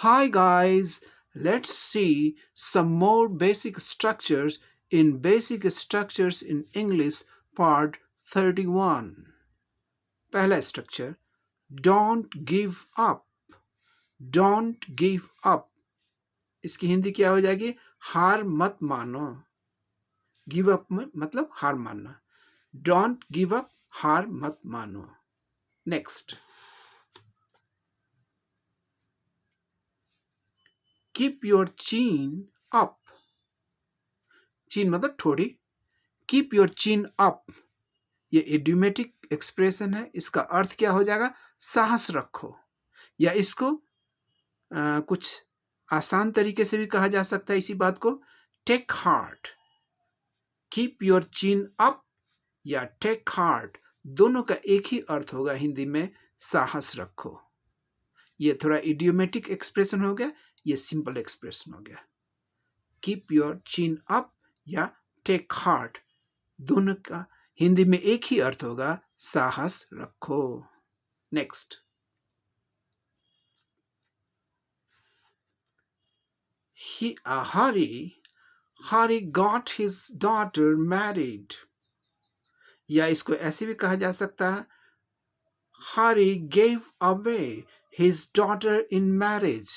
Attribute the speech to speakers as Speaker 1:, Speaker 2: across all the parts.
Speaker 1: Hi guys, let's see some more basic structures in Basic Structures in English Part 31. पहला structure Don't give up. Don't give up. इसकी हिंदी क्या हो जाएगी? हार मत मानो. Give up मतलब हार मानना. Don't give up, हार मत मानो. Next. Keep your chin up. Chin मतलब ठोड़ी. Keep your chin up. ये इडियोमेटिक एक्सप्रेशन है. इसका अर्थ क्या हो जाएगा? साहस रखो. या इसको कुछ आसान तरीके से भी कहा जा सकता है इसी बात को. Take heart. Keep your chin up या टेक हार्ट दोनों का एक ही अर्थ होगा हिंदी में, साहस रखो. ये थोड़ा इडियोमेटिक एक्सप्रेशन हो गया, ये सिंपल एक्सप्रेशन हो गया. कीप योर चिन अप या टेक हार्ट दोनों का हिंदी में एक ही अर्थ होगा, साहस रखो. Next. Hari got his daughter married. या इसको ऐसे भी कहा जा सकता है, Hari gave away his daughter in marriage.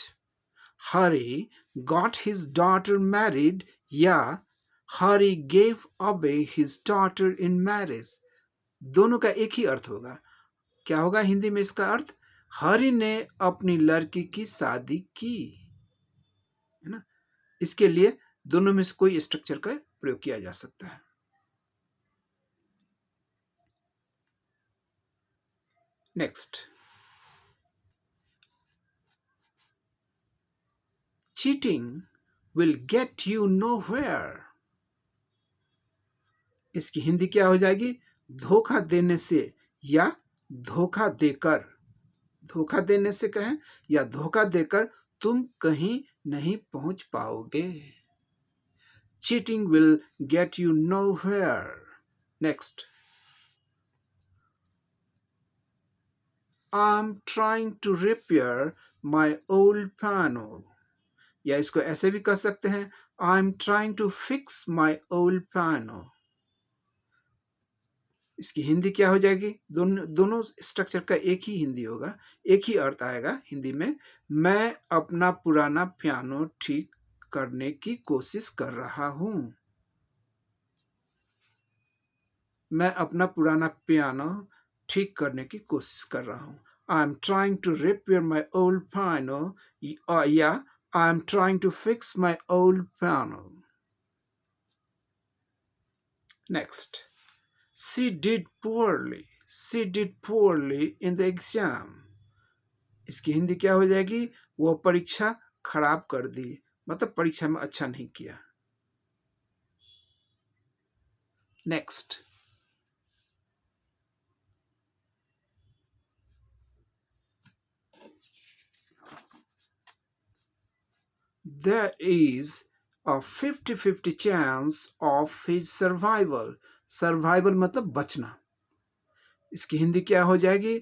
Speaker 1: Hari got his daughter married या Hari gave away his daughter in marriage दोनों का एक ही अर्थ होगा. क्या होगा हिंदी में इसका अर्थ? हरि ने अपनी लड़की की शादी की, है ना. इसके लिए दोनों में से कोई स्ट्रक्चर का प्रयोग किया जा सकता है. Next. Cheating will get you nowhere. इसकी हिंदी क्या हो जाएगी? धोखा देने से या धोखा देकर. धोखा देने से कहें या धोखा देकर तुम कहीं नहीं पहुंच पाओगे. Cheating will get you nowhere. Next. I am trying to repair my old piano. या इसको ऐसे भी कह सकते हैं, I am trying to fix my old piano. इसकी हिंदी क्या हो जाएगी? दोनों स्ट्रक्चर का एक ही हिंदी होगा, एक ही अर्थ आएगा हिंदी में. मैं अपना पुराना पियानो ठीक करने की कोशिश कर रहा हूं. मैं अपना पुराना पियानो ठीक करने की कोशिश कर रहा हूं. I am trying to repair my old piano या I am trying to fix my old piano. Next. She did poorly. She did poorly in the exam. इसकी हिंदी क्या हो जाएगी? वो परीक्षा खराब कर दी, मतलब परीक्षा में अच्छा नहीं किया. Next. There is a 50-50 chance of his survival. Survival मतलब बचना. इसकी हिंदी क्या हो जाएगी?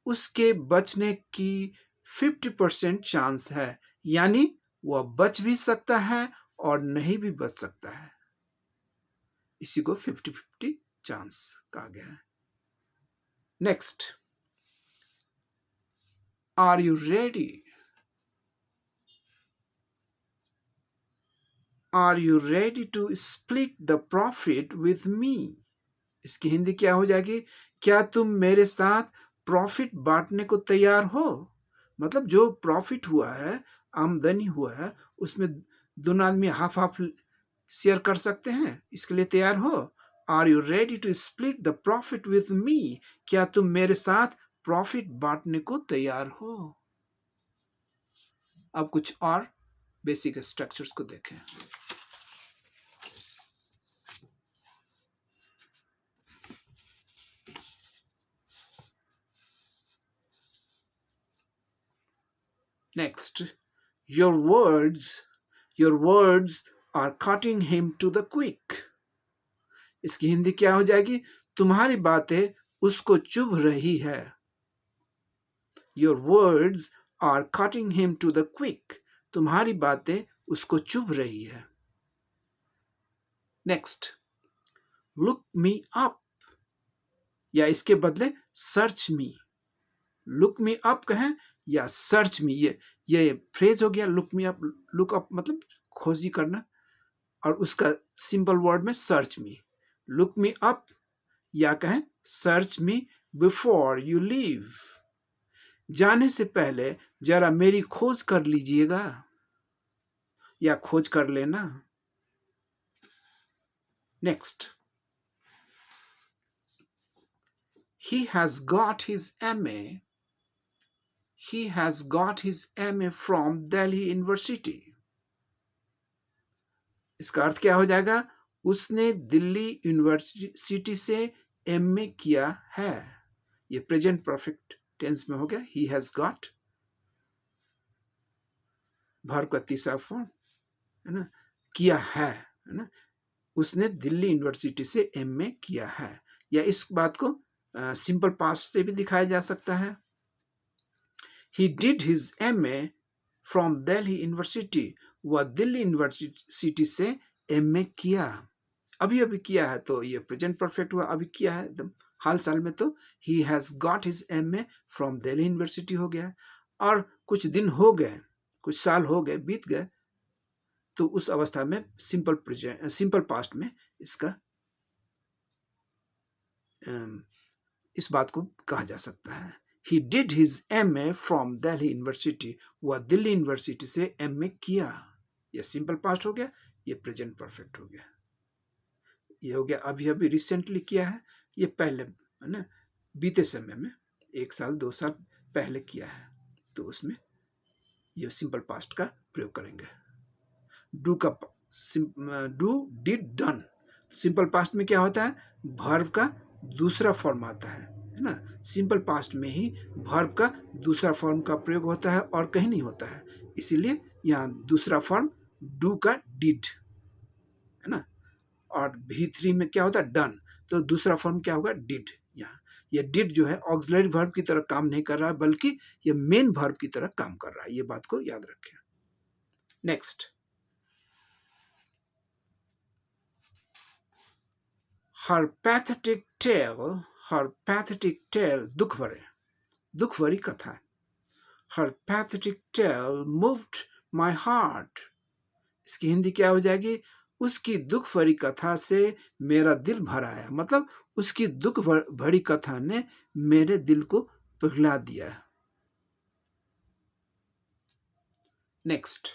Speaker 1: उसके बचने की 50% चांस है, यानी वह बच भी सकता है और नहीं भी बच सकता है. इसी को 50-50 चांस कहा गया है. Next. Are you ready? Are you ready to split the profit with me. इसकी हिंदी क्या हो जाएगी? क्या तुम मेरे साथ प्रॉफिट बांटने को तैयार हो? मतलब जो प्रॉफिट हुआ है, आमदनी हुआ है, उसमें दोनों आदमी हाफ हाफ शेयर कर सकते हैं. इसके लिए तैयार हो? Are you ready to split the profit with me. क्या तुम मेरे साथ प्रॉफिट बांटने को तैयार हो? अब कुछ और बेसिक स्ट्रक्चर्स को देखें. Next. your words are cutting him to the quick. इसकी हिंदी क्या हो जाएगी? तुम्हारी बातें उसको चुभ रही है. Your words are cutting him to the quick, तुम्हारी बातें उसको चुभ रही है। नेक्स्ट, लुक मी अप, या इसके बदले सर्च मी। लुक मी अप कहें या सर्च मी, ये फ्रेज हो गया। Look me up, look up मतलब खोजी करना, और उसका सिंपल वर्ड में सर्च मी। लुक मी अप या कहें search me before you leave, जाने से पहले जरा मेरी खोज कर लीजिएगा या खोज कर लेना। Next, he has got his MA, he has got his MA from Delhi University। इसका अर्थ क्या हो जाएगा? उसने दिल्ली यूनिवर्सिटी से MA किया है। ये प्रेजेंट परफेक्ट टेंस में हो गया। he has got, वर्ब का तीसरा फॉर्म है ना, किया है ना, उसने दिल्ली यूनिवर्सिटी से MA किया है। या इस बात को सिंपल पास्ट से भी दिखाया जा सकता है। He did his MA from Delhi University, वह दिल्ली यूनिवर्सिटी से MA किया। अभी अभी किया है तो ये प्रेजेंट परफेक्ट हुआ, अभी किया है एकदम हाल साल में, तो he has got his MA from Delhi University हो गया। और कुछ दिन हो गए, कुछ साल हो गए, बीत गए, तो उस अवस्था में सिंपल पास्ट में इसका इस बात को कहा जा सकता है। He did his MA from Delhi University, वह दिल्ली यूनिवर्सिटी से MA किया। यह सिंपल पास्ट हो गया, ये प्रेजेंट परफेक्ट हो गया। ये हो गया अभी अभी रिसेंटली किया है, ये पहले है ना, बीते समय में 1 साल 2 साल पहले किया है, तो उसमें ये सिंपल पास्ट का प्रयोग करेंगे। Do did done, simple past में क्या होता है? वर्ब का दूसरा फॉर्म आता है ना। सिंपल पास्ट में ही वर्ब का दूसरा फॉर्म का प्रयोग होता है और कहीं नहीं होता है, इसीलिए यहाँ दूसरा फॉर्म डू का डिड है ना। और V3 में क्या होता है? डन, तो दूसरा फॉर्म क्या होगा? डिड। यहाँ ये डिड जो है ऑक्सिलरी वर्ब की तरह काम नहीं कर रहा है, बल्कि ये मेन वर्ब की तरह काम कर रहा है। ये बात को याद रखें। नेक्स्ट, her pathetic tale, दुख भरी कथा। her pathetic tale moved my heart, इसकी हिंदी क्या हो जाएगी? उसकी दुख भरी कथा से मेरा दिल भर आया, मतलब उसकी दुख भरी कथा ने मेरे दिल को पिघला दिया। नेक्स्ट,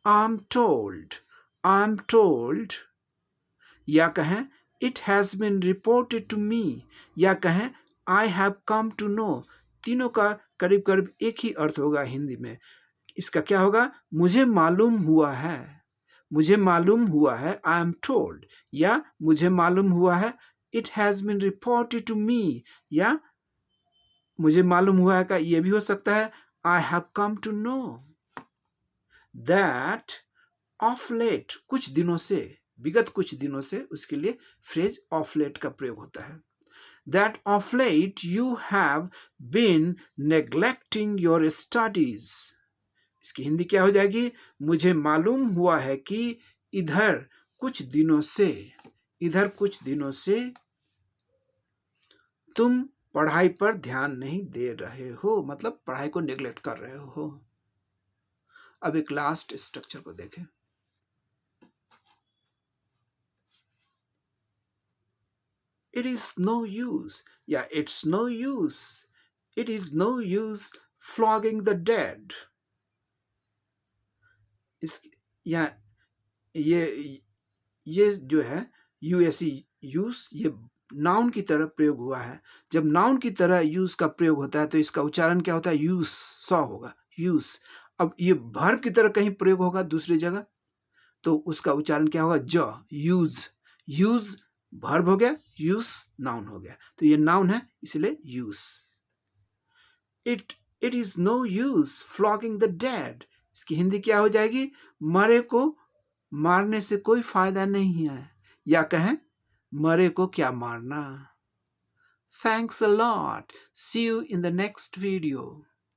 Speaker 1: I'm told, या कहें it has been reported to me, या कहें I have come to know, तीनों का करीब करीब एक ही अर्थ होगा हिंदी में। इसका क्या होगा? मुझे मालूम हुआ है, मुझे मालूम हुआ है, I am told, या मुझे मालूम हुआ है it has been reported to me, या मुझे मालूम हुआ है का ये भी हो सकता है I have come to know that of late, कुछ दिनों से, विगत कुछ दिनों से, उसके लिए फ्रेज ऑफ लेट का प्रयोग होता है। That of late you have been neglecting your studies, इसकी हिंदी क्या हो जाएगी? मुझे मालूम हुआ है कि इधर कुछ दिनों से तुम पढ़ाई पर ध्यान नहीं दे रहे हो, मतलब पढ़ाई को नेग्लेक्ट कर रहे हो। अब एक लास्ट स्ट्रक्चर को देखें। It is no use, या it's no use, it is no use flogging the dead, इस या ये जो है यूएसई यूज, ये नाउन की तरह प्रयोग हुआ है। जब नाउन की तरह यूज का प्रयोग होता है तो इसका उच्चारण क्या होता है? यूज सा होगा, यूज। अब ये वर्ब की तरह कहीं प्रयोग होगा दूसरी जगह, तो उसका उच्चारण क्या होगा? ज, यूज वर्ब हो गया, यूज नाउन हो गया, तो ये नाउन है इसलिए use. It is no use flogging the dead, इसकी हिंदी क्या हो जाएगी? मरे को मारने से कोई फायदा नहीं है, या कहें मरे को क्या मारना। Thanks a lot. See you in the next video.